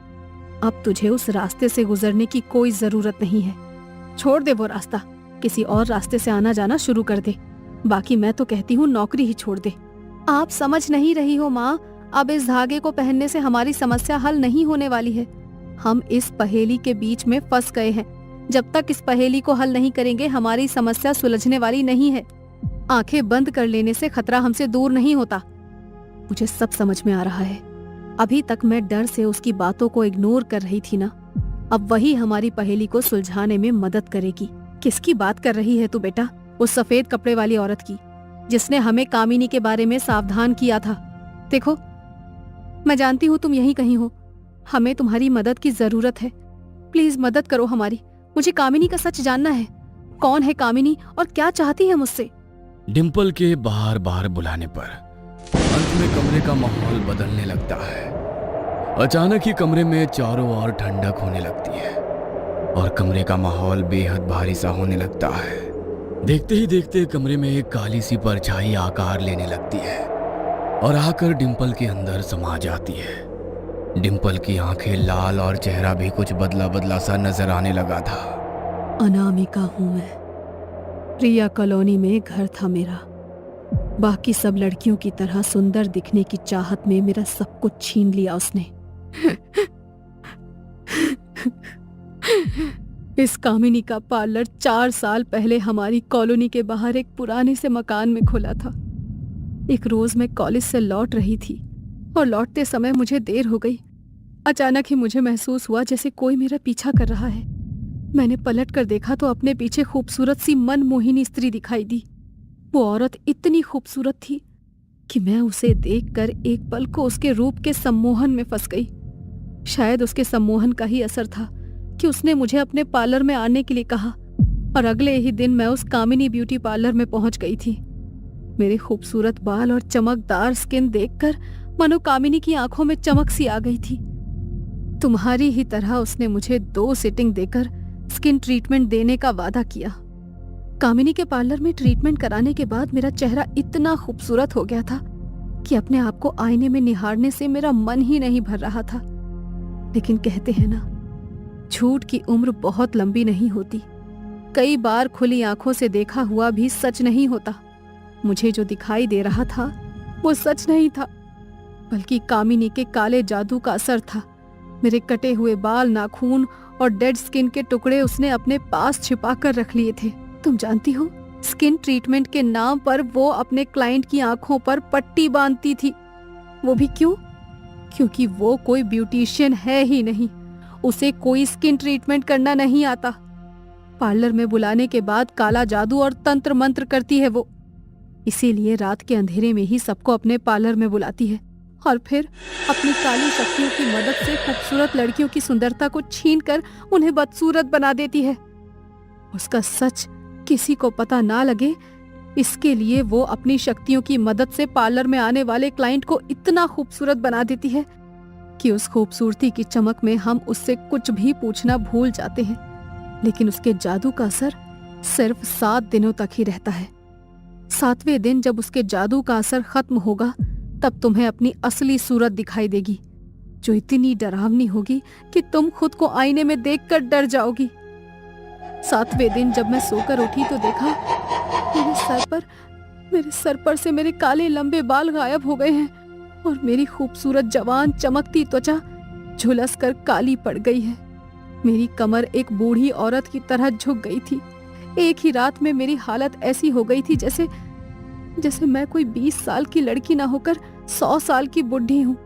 अब तुझे उस रास्ते से गुजरने की कोई जरूरत नहीं है। छोड़ दे वो रास्ता, किसी और रास्ते से आना जाना शुरू कर दे। बाकी मैं तो कहती हूँ नौकरी ही छोड़ दे। आप समझ नहीं रही हो माँ, अब इस धागे को पहनने से हमारी समस्या हल नहीं होने वाली है। हम इस पहेली के बीच में फंस गए हैं। जब तक इस पहेली को हल नहीं करेंगे हमारी समस्या सुलझने वाली नहीं है। आंखें बंद कर लेने से खतरा हमसे दूर नहीं होता। मुझे सब समझ में आ रहा है। अभी तक मैं डर से उसकी बातों को इग्नोर कर रही थी ना, अब वही हमारी पहेली को सुलझाने में मदद करेगी। किसकी बात कर रही है तू बेटा? उस सफेद कपड़े वाली औरत की, जिसने हमें कामिनी के बारे में सावधान किया था। देखो, मैं जानती हूँ तुम यहीं कहीं हो, हमें तुम्हारी मदद की जरूरत है। प्लीज मदद करो हमारी। मुझे कामिनी का सच जानना है। कौन है कामिनी और क्या चाहती है मुझसे? डिंपल के बार बार बुलाने पर अंत में कमरे का माहौल बदलने लगता है। अचानक ही कमरे में चारों ओर ठंडक होने लगती है और कमरे का माहौल बेहद भारी सा होने लगता है। देखते ही देखते कमरे में एक काली सी परछाई आकार लेने लगती है और आकर डिंपल के अंदर समा जाती है। डिंपल की आंखें लाल और चेहरा भी कुछ बदला बदला सा नजर आने लगा था। अनामिका हूं मैं। प्रिया कॉलोनी में घर था मेरा। बाकी सब लड़कियों की तरह सुंदर दिखने की चाहत में मेरा सब कुछ छीन लिया उसने। इस कामिनी का पार्लर 4 साल पहले हमारी कॉलोनी के बाहर एक पुराने से मकान में खुला था। एक रोज मैं कॉलेज से लौट रही थी और लौटते समय मुझे देर हो गई। अचानक ही मुझे महसूस हुआ जैसे कोई मेरा पीछा कर रहा है। मैंने पलट कर देखा तो अपने पीछे खूबसूरत सी मनमोहिनी स्त्री दिखाई दी। वो औरत इतनी खूबसूरत थी कि मैं उसे देखकर एक पल को उसके रूप के सम्मोहन में फंस गई। शायद उसके सम्मोहन का ही असर था कि उसने मुझे अपने पार्लर में आने के लिए कहा और अगले ही दिन मैं उस कामिनी ब्यूटी पार्लर में पहुंच गई थी। मेरे खूबसूरत बाल और चमकदार स्किन देखकर मानो कामिनी की आंखों में चमक सी आ गई थी। तुम्हारी ही तरह उसने मुझे 2 सिटिंग देकर स्किन ट्रीटमेंट देने का वादा किया। कामिनी के पार्लर में ट्रीटमेंट कराने के बाद मेरा चेहरा इतना खूबसूरत हो गया था कि अपने आप को आईने में निहारने से मेरा मन ही नहीं भर रहा था। लेकिन कहते हैं ना, झूठ की उम्र बहुत लंबी नहीं होती। कई बार खुली आंखों से देखा हुआ भी सच नहीं होता। मुझे जो दिखाई दे रहा था वो सच नहीं था, बल्कि कामिनी के काले जादू का असर था। मेरे कटे हुए बाल, नाखून और डेड स्किन के टुकड़े उसने अपने पास छिपा कर रख लिए थे। तुम जानती हो, स्किन ट्रीटमेंट के नाम पर वो अपने क्लाइंट की आंखों पर पट्टी बांधती थी। वो भी क्यों? क्योंकि वो कोई ब्यूटिशियन है ही नहीं। उसे कोई स्किन ट्रीटमेंट करना नहीं आता। पार्लर में बुलाने के बाद काला जादू और तंत्र मंत्र करती है वो। इसीलिए रात के अंधेरे में ही सबको अपने पार्लर में बुलाती है और फिर अपनी काली शक्तियों की मदद से खूबसूरत लड़कियों की सुंदरता को छीनकर उन्हें बदसूरत बना देती है। उसका सच किसी को पता ना लगे, इसके लिए वो अपनी शक्तियों की मदद से पार्लर में आने वाले क्लाइंट को इतना खूबसूरत बना देती है कि उस खूबसूरती की चमक में हम उससे कुछ भी पूछना भूल जाते हैं। लेकिन उसके जादू का असर सिर्फ 7 दिनों तक ही रहता है। 7वें दिन जब उसके जादू का असर खत्म होगा, तब तुम्हें अपनी असली सूरत दिखाई देगी, जो इतनी डरावनी होगी कि तुम खुद को आईने में देखकर डर जाओगी। 7वें दिन जब मैं सोकर उठी तो देखा मेरे सर पर से मेरे काले लंबे बाल गायब हो गए हैं और मेरी खूबसूरत जवान चमकती त्वचा झुलस कर काली पड़ गई है। मेरी कमर एक बूढ़ी औरत की तरह झुक गई थी। एक ही रात में मेरी हालत ऐसी हो गई थी जैसे मैं कोई 20 साल की लड़की ना होकर 100 साल की बुढ़ी हूँ।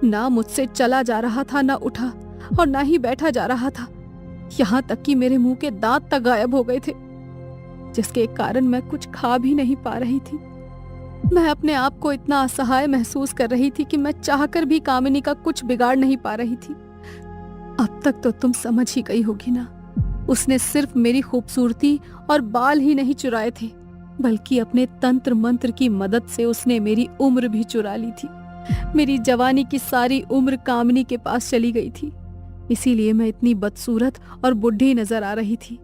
ना मुझसे चला जा रहा था, ना उठा और ना ही बैठा जा रहा था। यहाँ तक कि मेरे मुंह के दांत तक गायब हो गए थे, जिसके कारण मैं कुछ खा भी नहीं पा रही थी। मैं अपने आप को इतना असहाय महसूस कर रही थी कि मैं चाहकर भी कामिनी का कुछ बिगाड़ नहीं पा रही थी। अब तक तो तुम समझ ही गई होगी ना, उसने सिर्फ मेरी खूबसूरती और बाल ही नहीं चुराए थे, बल्कि अपने तंत्र मंत्र की मदद से उसने मेरी उम्र भी चुरा ली थी। मेरी जवानी की सारी उम्र कामिनी के पास चली गई थी। इसीलिए मैं इतनी बदसूरत और बुढ़ी नजर आ रही थी।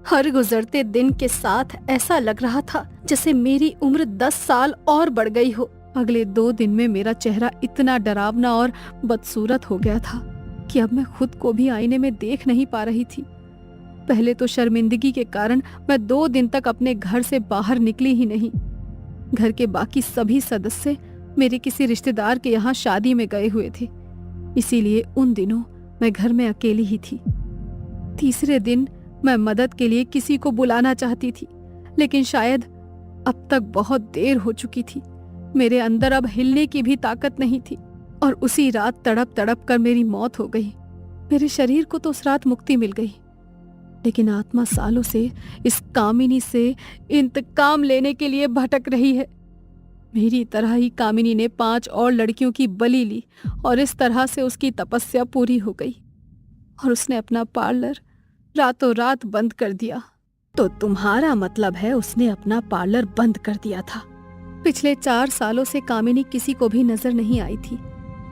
हर गुजरते दिन के साथ ऐसा लग रहा था जैसे मेरी उम्र 10 साल और बढ़ गई हो। अगले 2 दिन में मेरा चेहरा इतना डरावना और बदसूरत हो गया था कि अब मैं खुद को भी आईने में देख नहीं पा रही थी। पहले तो शर्मिंदगी के कारण मैं 2 दिन तक अपने घर से बाहर निकली ही नहीं। घर के बाकी सभी सदस्य मेरे किसी रिश्तेदार के यहाँ शादी में गए हुए थे, इसीलिए उन दिनों मैं घर में अकेली ही थी। तीसरे दिन मैं मदद के लिए किसी को बुलाना चाहती थी, लेकिन शायद अब तक बहुत देर हो चुकी थी। मेरे अंदर अब हिलने की भी ताकत नहीं थी और उसी रात तड़प तड़प कर मेरी मौत हो गई। मेरे शरीर को तो उस रात मुक्ति मिल गई, लेकिन आत्मा सालों से इस कामिनी से इंतकाम लेने के लिए भटक रही है। मेरी तरह ही कामिनी ने 5 और लड़कियों की बलि ली और इस तरह से उसकी तपस्या पूरी हो गई। और उसने अपना पार्लर रातों रात बंद कर दिया। तो तुम्हारा मतलब है उसने अपना पार्लर बंद कर दिया था। पिछले 4 सालों से कामिनी किसी को भी नजर नहीं आई थी।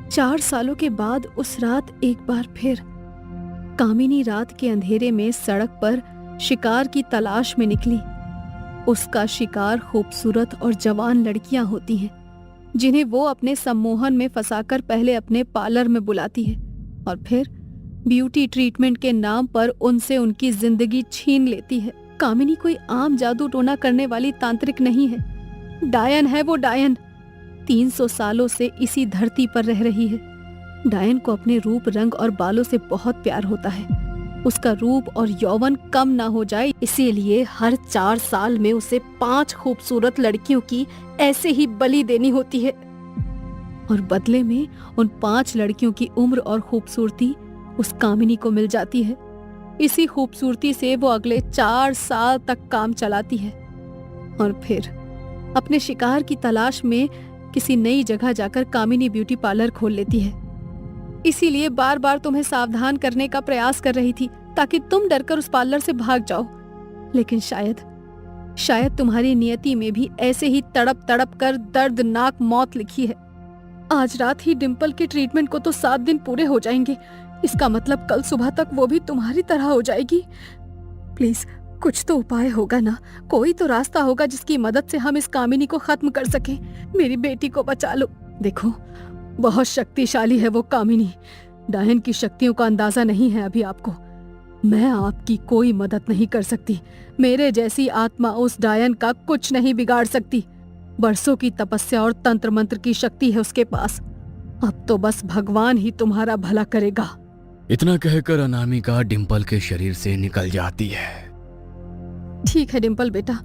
4 सालों के बाद उस रात एक बार फिर कामिनी रात के अंधेरे में सड़क पर शिकार की तलाश में निकली। उसका शिकार खूबसूरत और जवान लड़कियां होती हैं, जिन्हें वो अपने सम्मोहन में फंसाकर पहले अपने पार्लर में बुलाती है और फिर ब्यूटी ट्रीटमेंट के नाम पर उनसे उनकी जिंदगी छीन लेती है। कामिनी कोई आम जादू टोना करने वाली तांत्रिक नहीं है। डायन है वो, डायन। 300 सालों से इसी धरती पर रह रही है। डायन को अपने रूप, रंग और बालों से बहुत प्यार होता है। उसका रूप और यौवन कम ना हो जाए, इसीलिए हर 4 साल में उसे 5 खूबसूरत लड़कियों की ऐसे ही बलि देनी होती है और बदले में उन 5 लड़कियों की उम्र और खूबसूरती उस कामिनी को मिल जाती है। इसी खूबसूरती से वो अगले 4 साल तक काम चलाती है और फिर अपने शिकार की तलाश में किसी नई जगह जाकर कामिनी ब्यूटी पार्लर खोल लेती है। इसीलिए बार बार तुम्हें सावधान करने का प्रयास कर रही थी ताकि तुम डरकर उस पार्लर से भाग जाओ, लेकिन शायद तुम्हारी नियति में भी ऐसे ही तड़प तड़प कर दर्दनाक मौत लिखी है। आज रात ही डिंपल के ट्रीटमेंट को तो 7 दिन पूरे हो जाएंगे। इसका मतलब कल सुबह तक वो भी तुम्हारी तरह हो जाएगी। प्लीज कुछ तो उपाय होगा ना, कोई तो रास्ता होगा जिसकी मदद से हम इस कामिनी को खत्म कर सकें। मेरी बेटी को बचा लो। देखो, बहुत शक्तिशाली है वो कामिनी। डायन की शक्तियों का अंदाजा नहीं है अभी आपको। मैं आपकी कोई मदद नहीं कर सकती। मेरे जैसी आत्मा उस डायन का कुछ नहीं बिगाड़ सकती। बरसों की तपस्या और तंत्र मंत्र की शक्ति है उसके पास। अब तो बस भगवान ही तुम्हारा भला करेगा। इतना कहकर अनामिका डिंपल के शरीर से निकल जाती है। ठीक है डिंपल बेटा,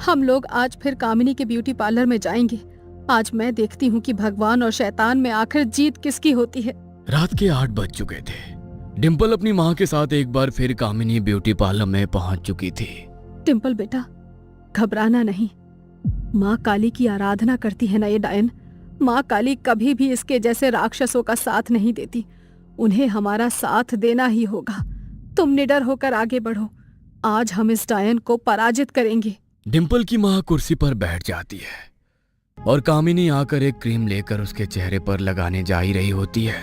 हम लोग आज फिर कामिनी के ब्यूटी पार्लर में जाएंगे। आज मैं देखती हूँ कि भगवान और शैतान में आखिर जीत किसकी होती है। रात के 8 बज चुके थे। डिंपल अपनी माँ के साथ एक बार फिर कामिनी ब्यूटी पार्लर में पहुंच चुकी थी। डिंपल बेटा, घबराना नहीं। माँ काली की आराधना करती है ना ये डायन। माँ काली कभी भी इसके जैसे राक्षसों का साथ नहीं देती। उन्हें हमारा साथ देना ही होगा। तुम निडर होकर आगे बढ़ो। आज हम इस डायन को पराजित करेंगे। डिंपल की माँ कुर्सी पर बैठ जाती है और कामिनी आकर एक क्रीम लेकर उसके चेहरे पर लगाने जा ही रही होती है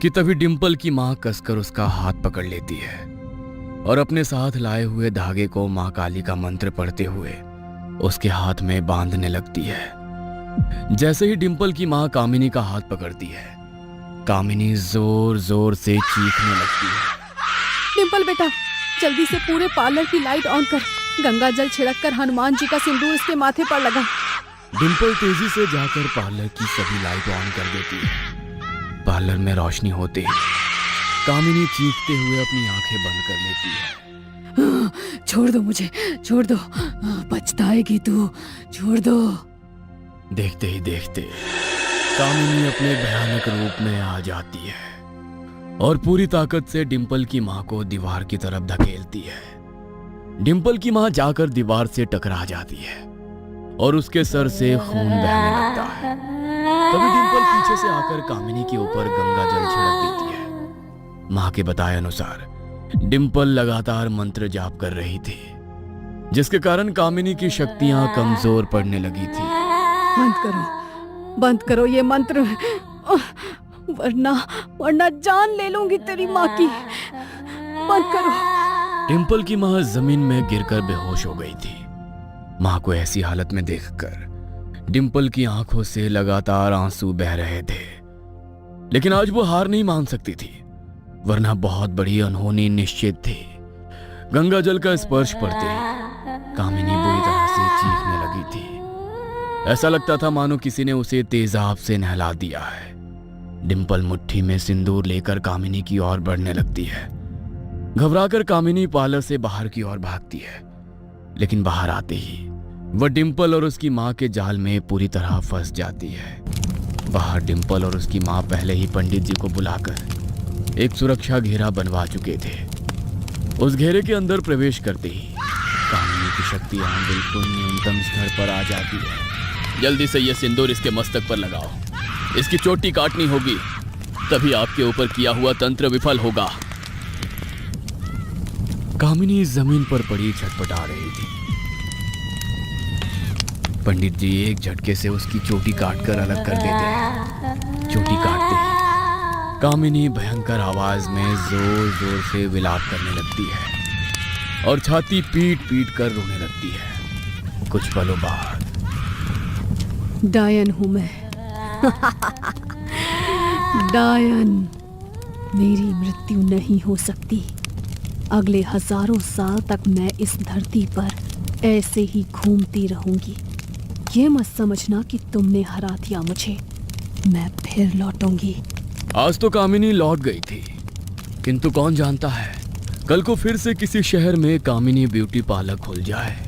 कि तभी डिंपल की माँ कसकर उसका हाथ पकड़ लेती है और अपने साथ लाए हुए धागे को माँ काली का मंत्र पढ़ते हुए उसके हाथ में बांधने लगती है। जैसे ही डिंपल की माँ कामिनी का हाथ पकड़ती है, कामिनी जोर जोर से चीखने लगती है। डिंपल बेटा, जल्दी से पूरे पार्लर की लाइट ऑन कर। गंगा जल छिड़ककर हनुमान जी का सिंदूर इसके माथे पर लगा। डिंपल तेजी से जाकर पार्लर की सभी लाइट ऑन कर देती है। पार्लर में रोशनी होते ही कामिनी चीखते हुए अपनी आंखें बंद कर लेती है। छोड़ दो मुझे, छोड़ दो, पछताएगी तू, छोड़ दो। देखते ही देखते कामिनी अपने भयानक रूप में आ जाती है और पूरी ताकत से डिंपल की माँ को दीवार की तरफ धकेलती है। डिंपल की माँ जाकर दीवार से टकरा जाती है और उसके सर से खून बहने लगता है। तभी डिंपल पीछे से आकर कामिनी के ऊपर गंगा जल छिड़क देती है। माँ के बताए अनुसार डिंपल लगातार मंत्र जाप कर रही थी, जिसके कारण कामिनी की शक्तियां कमजोर पड़ने लगी थी। बंद करो ये मंत्र, वरना जान ले लूंगी तेरी माँ की। बंद करो। डिंपल की माँ जमीन में गिरकर बेहोश हो गई थी। माँ को ऐसी हालत में देखकर डिंपल की आंखों से लगातार आंसू बह रहे थे, लेकिन आज वो हार नहीं मान सकती थी, वरना बहुत बड़ी अनहोनी निश्चित थी। गंगा जल का स्पर्श पड़ते ही कामिनी बुरी तरह से चीखने लगी थी। ऐसा लगता था मानो किसी ने उसे तेजाब से नहला दिया है। डिंपल मुट्ठी में सिंदूर लेकर कामिनी की ओर बढ़ने लगती है। घबराकर कामिनी पार्लर से बाहर की ओर भागती है, लेकिन बाहर आते ही वह डिंपल और उसकी माँ के जाल में पूरी तरह फंस जाती है। बाहर डिंपल और उसकी माँ पहले ही पंडित जी को बुलाकर एक सुरक्षा घेरा बनवा चुके थे। उस घेरे के अंदर प्रवेश करते ही कामिनी की शक्तियां बिल्कुल न्यूनतम स्तर पर आ जाती है। जल्दी से यह सिंदूर इसके मस्तक पर लगाओ, इसकी चोटी काटनी होगी, तभी आपके ऊपर किया हुआ तंत्र विफल होगा। कामिनी जमीन पर पड़ी छटपटा रही थी। पंडित जी एक झटके से उसकी चोटी काटकर अलग कर देते हैं। चोटी काटते ही कामिनी भयंकर आवाज में जोर जोर से विलाप करने लगती है और छाती पीट पीट कर रोने लगती है। कुछ पलों बाद डायन हूं मैं। डायन। मेरी मृत्यु नहीं हो सकती। अगले हजारों साल तक मैं इस धरती पर ऐसे ही घूमती रहूंगी। ये मत समझना कि तुमने हरा दिया मुझे। मैं फिर लौटूंगी। आज तो कामिनी लौट गई थी, किंतु कौन जानता है कल को फिर से किसी शहर में कामिनी ब्यूटी पार्लर खुल जाए।